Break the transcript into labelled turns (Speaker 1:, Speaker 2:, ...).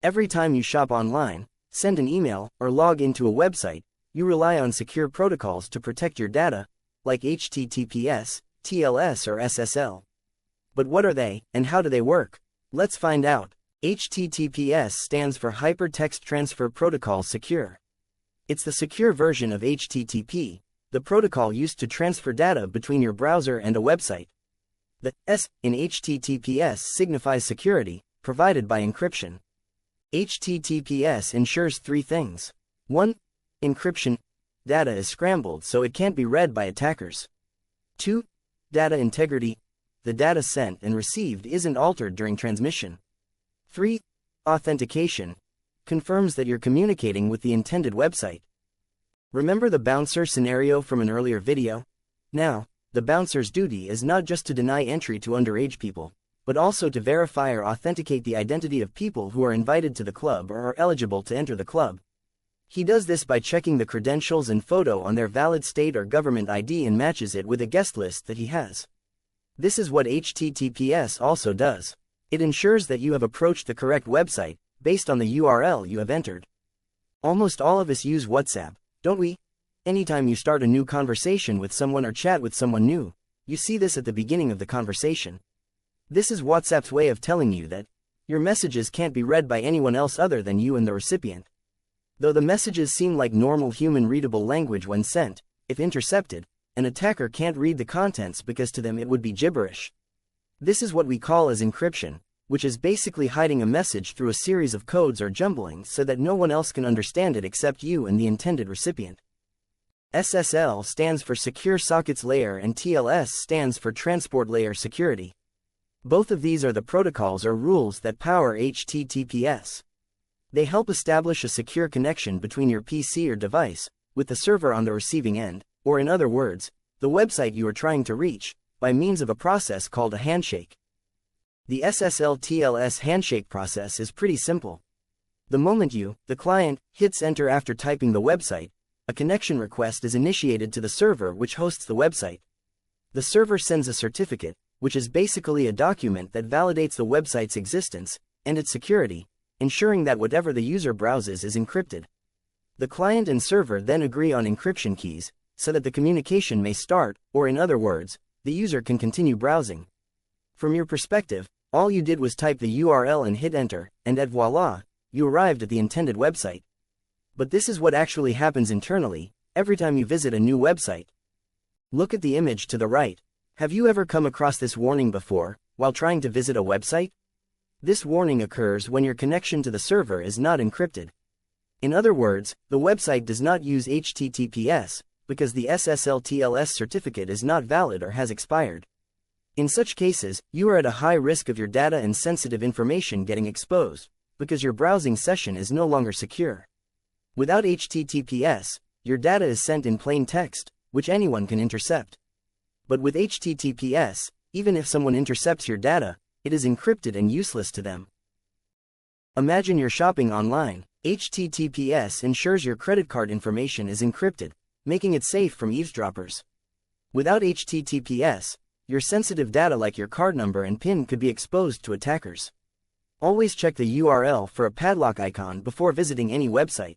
Speaker 1: Every time you shop online, send an email, or log into a website, you rely on secure protocols to protect your data, like HTTPS, TLS, or SSL. But what are they, and how do they work? Let's find out. HTTPS stands for Hypertext Transfer Protocol Secure. It's the secure version of HTTP, the protocol used to transfer data between your browser and a website. The S in HTTPS signifies security, provided by encryption. HTTPS ensures three things. 1. Encryption. Data is scrambled so it can't be read by attackers. 2. Data integrity. The data sent and received isn't altered during transmission. 3. Authentication. Confirms that you're communicating with the intended website. Remember the bouncer scenario from an earlier video? Now, the bouncer's duty is not just to deny entry to underage people, but also to verify or authenticate the identity of people who are invited to the club or are eligible to enter the club. He does this by checking the credentials and photo on their valid state or government ID and matches it with a guest list that he has. This is what HTTPS also does. It ensures that you have approached the correct website, based on the URL you have entered. Almost all of us use WhatsApp, don't we? Anytime you start a new conversation with someone or chat with someone new, you see this at the beginning of the conversation. This is WhatsApp's way of telling you that your messages can't be read by anyone else other than you and the recipient. Though the messages seem like normal human-readable language when sent, if intercepted, an attacker can't read the contents because to them it would be gibberish. This is what we call as encryption, which is basically hiding a message through a series of codes or jumblings so that no one else can understand it except you and the intended recipient. SSL stands for Secure Sockets Layer and TLS stands for Transport Layer Security. Both of these are the protocols or rules that power HTTPS. They help establish a secure connection between your PC or device, with the server on the receiving end, or in other words, the website you are trying to reach, by means of a process called a handshake. The SSL-TLS handshake process is pretty simple. The moment you, the client, hits enter after typing the website, a connection request is initiated to the server which hosts the website. The server sends a certificate, which is basically a document that validates the website's existence and its security, ensuring that whatever the user browses is encrypted. The client and server then agree on encryption keys, so that the communication may start, or in other words, the user can continue browsing. From your perspective, all you did was type the URL and hit enter, and voila, you arrived at the intended website. But this is what actually happens internally, every time you visit a new website. Look at the image to the right. Have you ever come across this warning before, while trying to visit a website? This warning occurs when your connection to the server is not encrypted. In other words, the website does not use HTTPS, because the SSL-TLS certificate is not valid or has expired. In such cases, you are at a high risk of your data and sensitive information getting exposed, because your browsing session is no longer secure. Without HTTPS, your data is sent in plain text, which anyone can intercept. But with HTTPS, even if someone intercepts your data, it is encrypted and useless to them. Imagine you're shopping online. HTTPS ensures your credit card information is encrypted, making it safe from eavesdroppers. Without HTTPS, your sensitive data like your card number and PIN could be exposed to attackers. Always check the URL for a padlock icon before visiting any website.